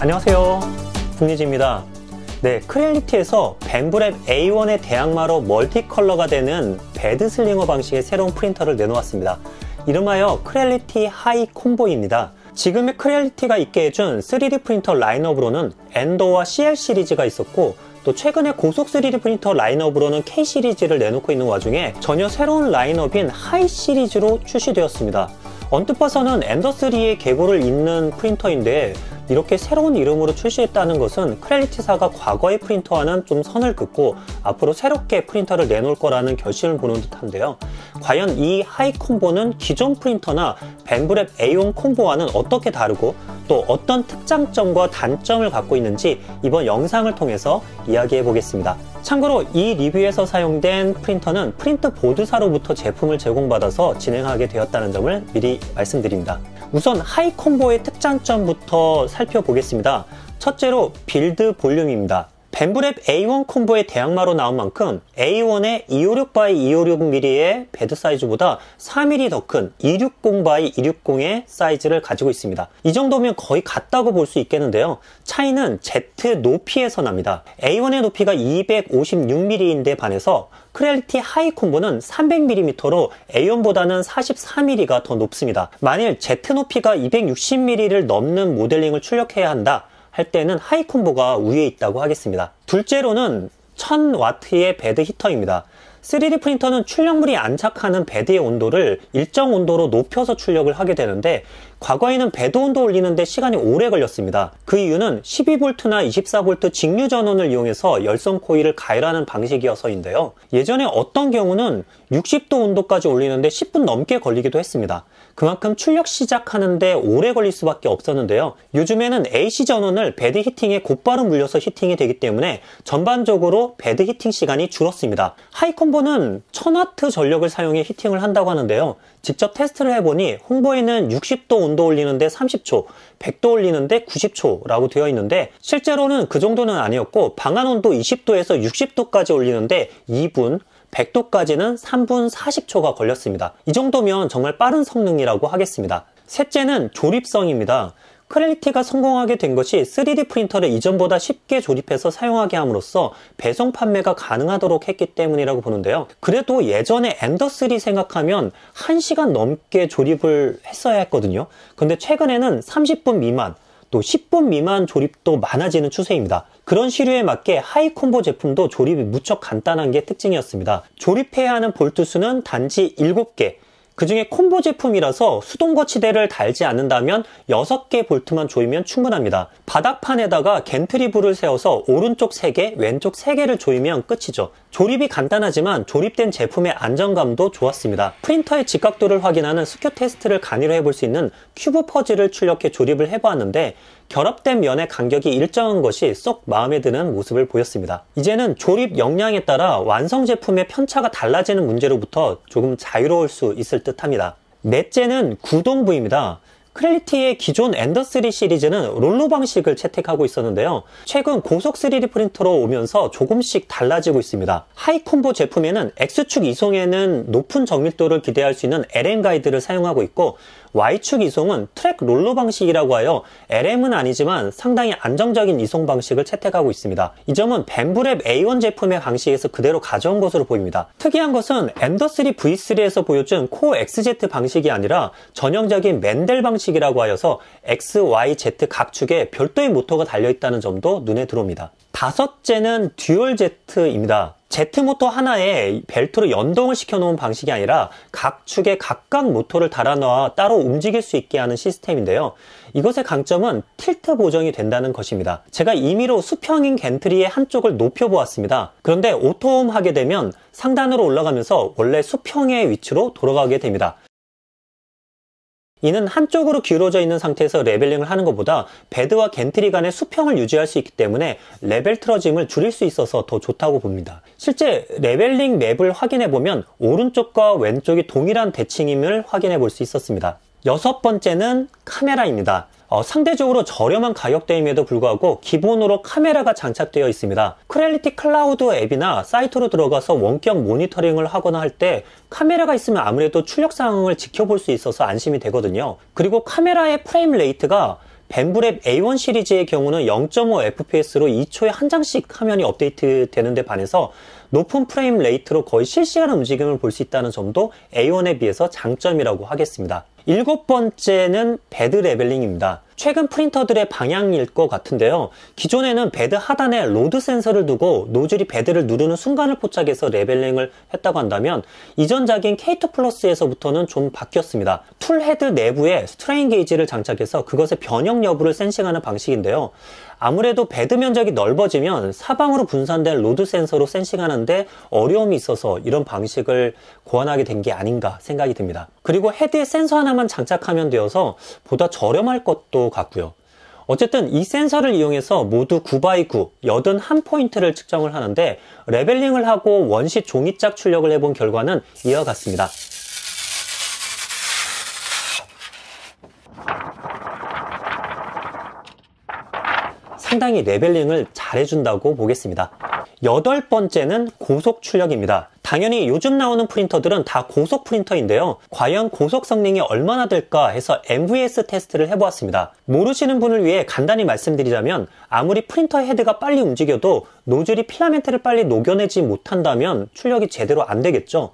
안녕하세요, 국리지입니다. 네, 크레얼리티에서 벤브랩 A1의 대항마로 멀티 컬러가 되는 베드 슬링어 방식의 새로운 프린터를 내놓았습니다. 이름하여 크레얼리티 하이 콤보입니다. 지금의 크레얼리티가 있게 해준 3D 프린터 라인업으로는 엔더와 CL 시리즈가 있었고, 또 최근에 고속 3D 프린터 라인업으로는 K 시리즈를 내놓고 있는 와중에 전혀 새로운 라인업인 하이 시리즈로 출시되었습니다. 언뜻 봐서는 엔더3의 계보를 잇는 프린터인데, 이렇게 새로운 이름으로 출시했다는 것은 크레얼리티사가 과거의 프린터와는 좀 선을 긋고 앞으로 새롭게 프린터를 내놓을 거라는 결심을 보는 듯한데요. 과연 이 하이 콤보는 기존 프린터나 벤브랩 A1 콤보와는 어떻게 다르고 또 어떤 특장점과 단점을 갖고 있는지 이번 영상을 통해서 이야기해 보겠습니다. 참고로 이 리뷰에서 사용된 프린터는 프린트 보드사로부터 제품을 제공받아서 진행하게 되었다는 점을 미리 말씀드립니다. 우선 하이 콤보의 특장점부터 살펴보겠습니다. 첫째로 빌드 볼륨입니다. 벤브랩 A1 콤보의 대항마로 나온 만큼 A1의 256x256mm의 베드 사이즈보다 4mm 더 큰 260x260의 사이즈를 가지고 있습니다. 이 정도면 거의 같다고 볼 수 있겠는데요. 차이는 Z 높이에서 납니다. A1의 높이가 256mm인데 반해서 크레얼리티 하이 콤보는 300mm로 A1보다는 44mm가 더 높습니다. 만일 Z 높이가 260mm를 넘는 모델링을 출력해야 한다 할 때는 하이 콤보가 우위에 있다고 하겠습니다. 둘째로는 1000W의 베드 히터입니다. 3D 프린터는 출력물이 안착하는 베드의 온도를 일정 온도로 높여서 출력을 하게 되는데, 과거에는 베드 온도 올리는데 시간이 오래 걸렸습니다. 그 이유는 12V나 24V 직류 전원을 이용해서 열선 코일을 가열하는 방식이어서인데요. 예전에 어떤 경우는 60도 온도까지 올리는데 10분 넘게 걸리기도 했습니다. 그만큼 출력 시작하는데 오래 걸릴 수밖에 없었는데요. 요즘에는 AC 전원을 베드 히팅에 곧바로 물려서 히팅이 되기 때문에 전반적으로 베드 히팅 시간이 줄었습니다. 하이 콤보는 1000W 전력을 사용해 히팅을 한다고 하는데요. 직접 테스트를 해보니 홍보에는 60도 온도 올리는데 30초, 100도 올리는데 90초라고 되어 있는데, 실제로는 그 정도는 아니었고 방한 온도 20도에서 60도까지 올리는데 2분, 100도까지는 3분 40초가 걸렸습니다. 이 정도면 정말 빠른 성능이라고 하겠습니다. 셋째는 조립성입니다. 크레얼리티가 성공하게 된 것이 3D 프린터를 이전보다 쉽게 조립해서 사용하게 함으로써 배송 판매가 가능하도록 했기 때문이라고 보는데요. 그래도 예전에 엔더3 생각하면 1시간 넘게 조립을 했어야 했거든요. 근데 최근에는 30분 미만, 또 10분 미만 조립도 많아지는 추세입니다. 그런 시류에 맞게 하이 콤보 제품도 조립이 무척 간단한 게 특징이었습니다. 조립해야 하는 볼트 수는 단지 7개, 그 중에 콤보 제품이라서 수동 거치대를 달지 않는다면 6개 볼트만 조이면 충분합니다. 바닥판에다가 겐트리블을 세워서 오른쪽 3개, 왼쪽 3개를 조이면 끝이죠. 조립이 간단하지만 조립된 제품의 안정감도 좋았습니다. 프린터의 직각도를 확인하는 스큐 테스트를 간이로 해볼 수 있는 큐브 퍼즐을 출력해 조립을 해보았는데, 결합된 면의 간격이 일정한 것이 쏙 마음에 드는 모습을 보였습니다. 이제는 조립 역량에 따라 완성 제품의 편차가 달라지는 문제로부터 조금 자유로울 수 있을 듯 합니다. 넷째는 구동 부위입니다. 크레얼리티의 기존 엔더3 시리즈는 롤러 방식을 채택하고 있었는데요. 최근 고속 3D 프린터로 오면서 조금씩 달라지고 있습니다. 하이 콤보 제품에는 X축 이송에는 높은 정밀도를 기대할 수 있는 LM 가이드를 사용하고 있고, Y축 이송은 트랙 롤러 방식이라고 하여 LM은 아니지만 상당히 안정적인 이송 방식을 채택하고 있습니다. 이 점은 벤브랩 A1 제품의 방식에서 그대로 가져온 것으로 보입니다. 특이한 것은 엔더3 V3에서 보여준 코어 XZ 방식이 아니라 전형적인 맨델 방식이라고 하여서 X, Y, Z 각 축에 별도의 모터가 달려있다는 점도 눈에 들어옵니다. 다섯째는 듀얼 Z입니다. Z 모터 하나에 벨트로 연동을 시켜놓은 방식이 아니라 각 축에 각각 모터를 달아놓아 따로 움직일 수 있게 하는 시스템인데요. 이것의 강점은 틸트 보정이 된다는 것입니다. 제가 임의로 수평인 겐트리의 한쪽을 높여보았습니다. 그런데 오토홈 하게 되면 상단으로 올라가면서 원래 수평의 위치로 돌아가게 됩니다. 이는 한쪽으로 기울어져 있는 상태에서 레벨링을 하는 것보다 베드와 겐트리 간의 수평을 유지할 수 있기 때문에 레벨 틀어짐을 줄일 수 있어서 더 좋다고 봅니다. 실제 레벨링 맵을 확인해보면 오른쪽과 왼쪽이 동일한 대칭임을 확인해 볼 수 있었습니다. 여섯 번째는 카메라입니다. 상대적으로 저렴한 가격대임에도 불구하고 기본으로 카메라가 장착되어 있습니다. 크레얼리티 클라우드 앱이나 사이트로 들어가서 원격 모니터링을 하거나 할 때 카메라가 있으면 아무래도 출력 상황을 지켜볼 수 있어서 안심이 되거든요. 그리고 카메라의 프레임 레이트가 벤브랩 A1 시리즈의 경우는 0.5 FPS로 2초에 한 장씩 화면이 업데이트 되는데 반해서 높은 프레임 레이트로 거의 실시간 움직임을 볼 수 있다는 점도 A1에 비해서 장점이라고 하겠습니다. 7번째는 베드 레벨링입니다. 최근 프린터들의 방향일 것 같은데요. 기존에는 베드 하단에 로드 센서를 두고 노즐이 베드를 누르는 순간을 포착해서 레벨링을 했다고 한다면 이전작인 K2 플러스에서부터는 좀 바뀌었습니다. 툴 헤드 내부에 스트레인 게이지를 장착해서 그것의 변형 여부를 센싱하는 방식인데요. 아무래도 베드 면적이 넓어지면 사방으로 분산된 로드 센서로 센싱하는데 어려움이 있어서 이런 방식을 고안하게 된 게 아닌가 생각이 듭니다. 그리고 헤드에 센서 하나만 장착하면 되어서 보다 저렴할 것도 같고요. 어쨌든 이 센서를 이용해서 모두 9x9 81포인트를 측정을 하는데 레벨링을 하고 원시 종이짝 출력을 해본 결과는 이와 같습니다. 상당히 레벨링을 잘해준다고 보겠습니다. 8번째는 고속 출력입니다. 당연히 요즘 나오는 프린터들은 다 고속 프린터인데요. 과연 고속 성능이 얼마나 될까 해서 MVS 테스트를 해보았습니다. 모르시는 분을 위해 간단히 말씀드리자면 아무리 프린터 헤드가 빨리 움직여도 노즐이 필라멘트를 빨리 녹여내지 못한다면 출력이 제대로 안 되겠죠.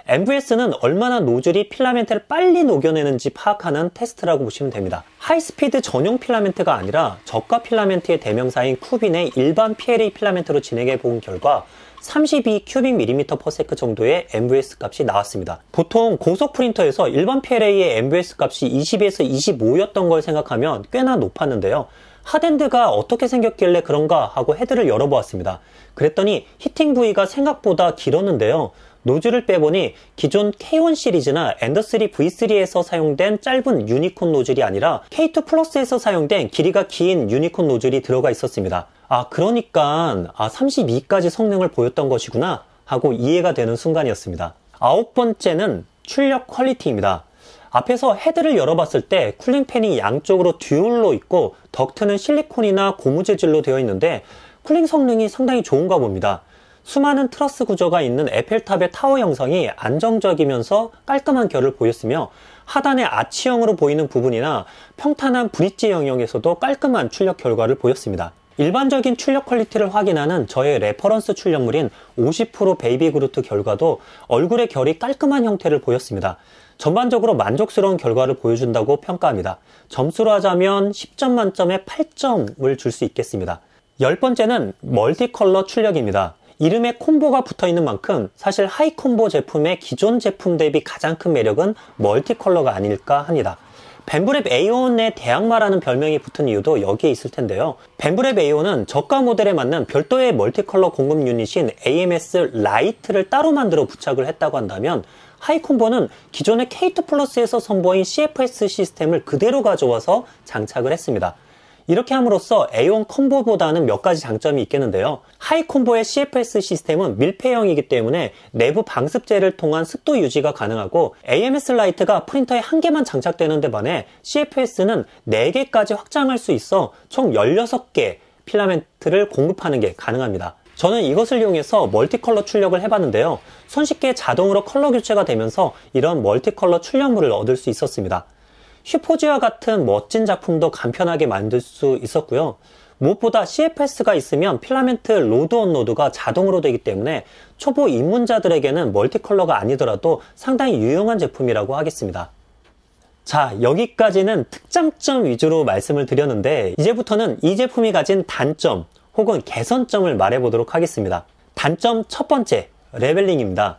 MVS는 얼마나 노즐이 필라멘트를 빨리 녹여내는지 파악하는 테스트라고 보시면 됩니다. 하이스피드 전용 필라멘트가 아니라 저가 필라멘트의 대명사인 쿠빈의 일반 PLA 필라멘트로 진행해 본 결과 32 큐빅 밀리미터 퍼 세크 정도의 MVS 값이 나왔습니다. 보통 고속 프린터에서 일반 PLA의 MVS 값이 20에서 25였던 걸 생각하면 꽤나 높았는데요. 핫엔드가 어떻게 생겼길래 그런가 하고 헤드를 열어보았습니다. 그랬더니 히팅 부위가 생각보다 길었는데요. 노즐을 빼보니 기존 K1 시리즈나 엔더3 V3에서 사용된 짧은 유니콘 노즐이 아니라 K2 플러스에서 사용된 길이가 긴 유니콘 노즐이 들어가 있었습니다. 그러니까 32까지 성능을 보였던 것이구나 하고 이해가 되는 순간이었습니다. 9번째는 출력 퀄리티입니다. 앞에서 헤드를 열어봤을 때 쿨링팬이 양쪽으로 듀얼로 있고 덕트는 실리콘이나 고무 재질로 되어 있는데 쿨링 성능이 상당히 좋은가 봅니다. 수많은 트러스 구조가 있는 에펠탑의 타워 형성이 안정적이면서 깔끔한 결을 보였으며 하단의 아치형으로 보이는 부분이나 평탄한 브릿지 영역에서도 깔끔한 출력 결과를 보였습니다. 일반적인 출력 퀄리티를 확인하는 저의 레퍼런스 출력물인 50% 베이비 그루트 결과도 얼굴의 결이 깔끔한 형태를 보였습니다. 전반적으로 만족스러운 결과를 보여준다고 평가합니다. 점수로 하자면 10점 만점에 8점을 줄 수 있겠습니다. 10번째는 멀티컬러 출력입니다. 이름에 콤보가 붙어있는 만큼 사실 하이콤보 제품의 기존 제품 대비 가장 큰 매력은 멀티컬러가 아닐까 합니다. 벤브랩 A1의 대항마라는 별명이 붙은 이유도 여기에 있을 텐데요. 벤브랩 A1은 저가 모델에 맞는 별도의 멀티컬러 공급 유닛인 AMS 라이트를 따로 만들어 부착을 했다고 한다면 하이콤보는 기존의 K2 플러스에서 선보인 CFS 시스템을 그대로 가져와서 장착을 했습니다. 이렇게 함으로써 A1 콤보보다는 몇 가지 장점이 있겠는데요. 하이 콤보의 CFS 시스템은 밀폐형이기 때문에 내부 방습제를 통한 습도 유지가 가능하고 AMS 라이트가 프린터에 한 개만 장착되는 데 반해 CFS는 4개까지 확장할 수 있어 총 16개 필라멘트를 공급하는 게 가능합니다. 저는 이것을 이용해서 멀티컬러 출력을 해봤는데요. 손쉽게 자동으로 컬러 교체가 되면서 이런 멀티컬러 출력물을 얻을 수 있었습니다. 슈포지와 같은 멋진 작품도 간편하게 만들 수 있었고요. 무엇보다 CFS가 있으면 필라멘트 로드 언로드가 자동으로 되기 때문에 초보 입문자들에게는 멀티컬러가 아니더라도 상당히 유용한 제품이라고 하겠습니다. 자, 여기까지는 특장점 위주로 말씀을 드렸는데 이제부터는 이 제품이 가진 단점 혹은 개선점을 말해보도록 하겠습니다. 단점 첫 번째, 레벨링입니다.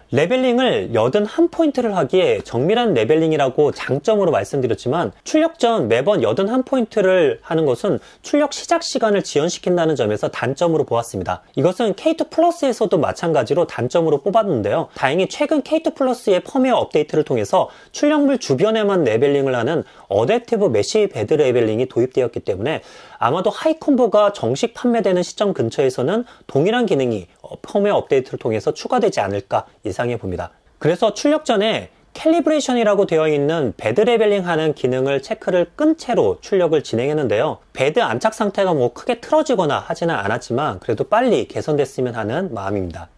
레벨링을 81포인트를 하기에 정밀한 레벨링이라고 장점으로 말씀드렸지만 출력 전 매번 81포인트를 하는 것은 출력 시작 시간을 지연시킨다는 점에서 단점으로 보았습니다. 이것은 K2 플러스에서도 마찬가지로 단점으로 뽑았는데요. 다행히 최근 K2 플러스의 펌웨어 업데이트를 통해서 출력물 주변에만 레벨링을 하는 어댑티브 메쉬 베드 레벨링이 도입되었기 때문에 아마도 하이콤보가 정식 판매되는 시점 근처에서는 동일한 기능이 펌웨어 업데이트를 통해서 추가되지 않을까 예상해 봅니다. 그래서 출력 전에 캘리브레이션이라고 되어 있는 베드 레벨링 하는 기능을 체크를 끈 채로 출력을 진행했는데요. 베드 안착 상태가 크게 틀어지거나 하지는 않았지만 그래도 빨리 개선됐으면 하는 마음입니다.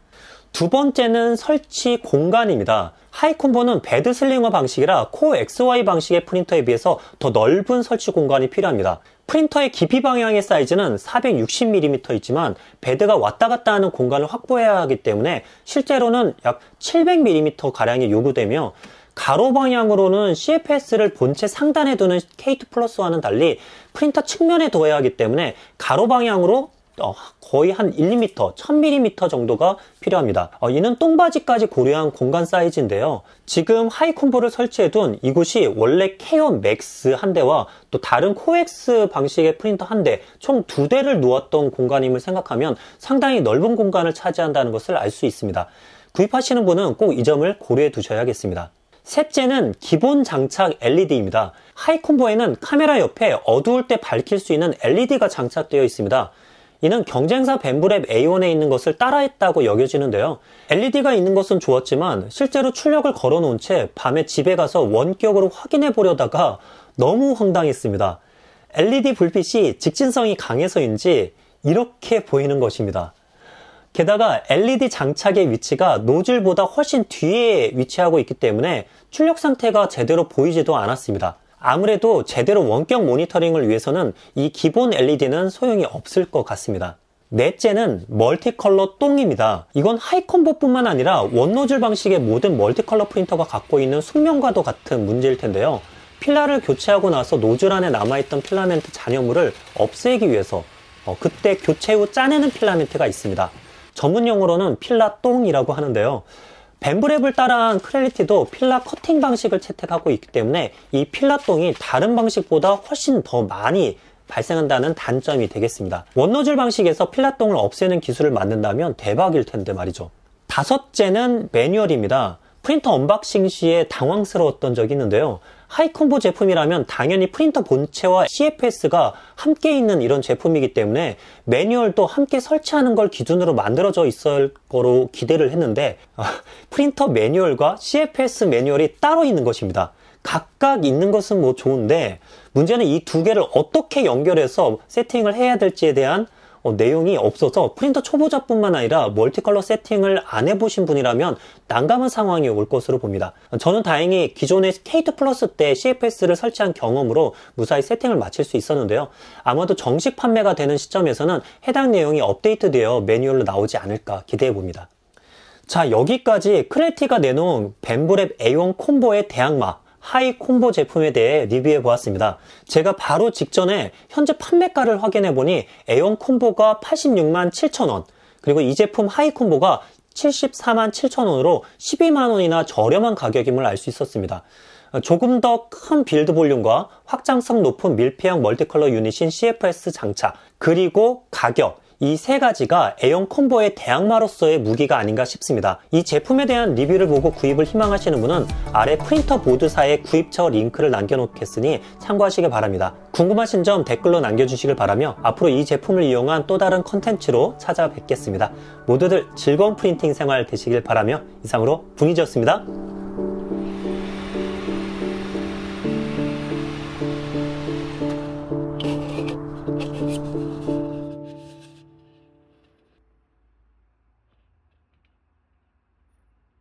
두 번째는 설치 공간입니다. 하이콤보는 베드 슬링어 방식이라 코어 XY 방식의 프린터에 비해서 더 넓은 설치 공간이 필요합니다. 프린터의 깊이 방향의 사이즈는 460mm이지만 베드가 왔다 갔다 하는 공간을 확보해야 하기 때문에 실제로는 약 700mm가량이 요구되며, 가로 방향으로는 CFS를 본체 상단에 두는 K2 플러스와는 달리 프린터 측면에 둬야 하기 때문에 가로 방향으로 거의 한 1, 2m, 1000mm 정도가 필요합니다. 이는 똥바지까지 고려한 공간 사이즈인데요. 지금 하이콤보를 설치해둔 이곳이 원래 K1 맥스 한 대와 또 다른 코엑스 방식의 프린터 한 대, 총 2대를 놓았던 공간임을 생각하면 상당히 넓은 공간을 차지한다는 것을 알 수 있습니다. 구입하시는 분은 꼭 이 점을 고려해 두셔야겠습니다. 셋째는 기본 장착 LED입니다. 하이콤보에는 카메라 옆에 어두울 때 밝힐 수 있는 LED가 장착되어 있습니다. 이는 경쟁사 벤브랩 A1에 있는 것을 따라했다고 여겨지는데요. LED가 있는 것은 좋았지만 실제로 출력을 걸어놓은 채 밤에 집에 가서 원격으로 확인해 보려다가 너무 황당했습니다. LED 불빛이 직진성이 강해서인지 이렇게 보이는 것입니다. 게다가 LED 장착의 위치가 노즐보다 훨씬 뒤에 위치하고 있기 때문에 출력 상태가 제대로 보이지도 않았습니다. 아무래도 제대로 원격 모니터링을 위해서는 이 기본 LED는 소용이 없을 것 같습니다. 넷째는 멀티컬러 똥입니다. 이건 하이콤보뿐만 아니라 원노즐 방식의 모든 멀티컬러 프린터가 갖고 있는 숙명과도 같은 문제일 텐데요. 필라를 교체하고 나서 노즐 안에 남아있던 필라멘트 잔여물을 없애기 위해서 그때 교체 후 짜내는 필라멘트가 있습니다. 전문 용어로는 필라 똥이라고 하는데요. 벤브랩을 따라한 크렐리티도 필라 커팅 방식을 채택하고 있기 때문에 이 필라 똥이 다른 방식보다 훨씬 더 많이 발생한다는 단점이 되겠습니다. 원노즐 방식에서 필라 똥을 없애는 기술을 만든다면 대박일 텐데 말이죠. 다섯째는 매뉴얼입니다. 프린터 언박싱 시에 당황스러웠던 적이 있는데요. 하이콤보 제품이라면 당연히 프린터 본체와 CFS가 함께 있는 이런 제품이기 때문에 매뉴얼도 함께 설치하는 걸 기준으로 만들어져 있을 거로 기대를 했는데 프린터 매뉴얼과 CFS 매뉴얼이 따로 있는 것입니다. 각각 있는 것은 뭐 좋은데 문제는 이 두 개를 어떻게 연결해서 세팅을 해야 될지에 대한 내용이 없어서 프린터 초보자뿐만 아니라 멀티컬러 세팅을 안 해보신 분이라면 난감한 상황이 올 것으로 봅니다. 저는 다행히 기존의 K2 플러스 때 CFS를 설치한 경험으로 무사히 세팅을 마칠 수 있었는데요. 아마도 정식 판매가 되는 시점에서는 해당 내용이 업데이트되어 매뉴얼로 나오지 않을까 기대해 봅니다. 자, 여기까지 크렐리티가 내놓은 벤브랩 A1 콤보의 대항마 하이콤보 제품에 대해 리뷰해 보았습니다. 제가 바로 직전에 현재 판매가를 확인해 보니 A1 콤보가 86만 7천원, 그리고 이 제품 하이콤보가 74만 7천원으로 12만원이나 저렴한 가격임을 알 수 있었습니다. 조금 더 큰 빌드 볼륨과 확장성 높은 밀폐형 멀티컬러 유닛인 CFS 장착, 그리고 가격, 이 세 가지가 A1 콤보의 대항마로서의 무기가 아닌가 싶습니다. 이 제품에 대한 리뷰를 보고 구입을 희망하시는 분은 아래 프린터 보드사의 구입처 링크를 남겨놓겠으니 참고하시기 바랍니다. 궁금하신 점 댓글로 남겨주시길 바라며 앞으로 이 제품을 이용한 또 다른 컨텐츠로 찾아뵙겠습니다. 모두들 즐거운 프린팅 생활 되시길 바라며 이상으로 붕이지였습니다.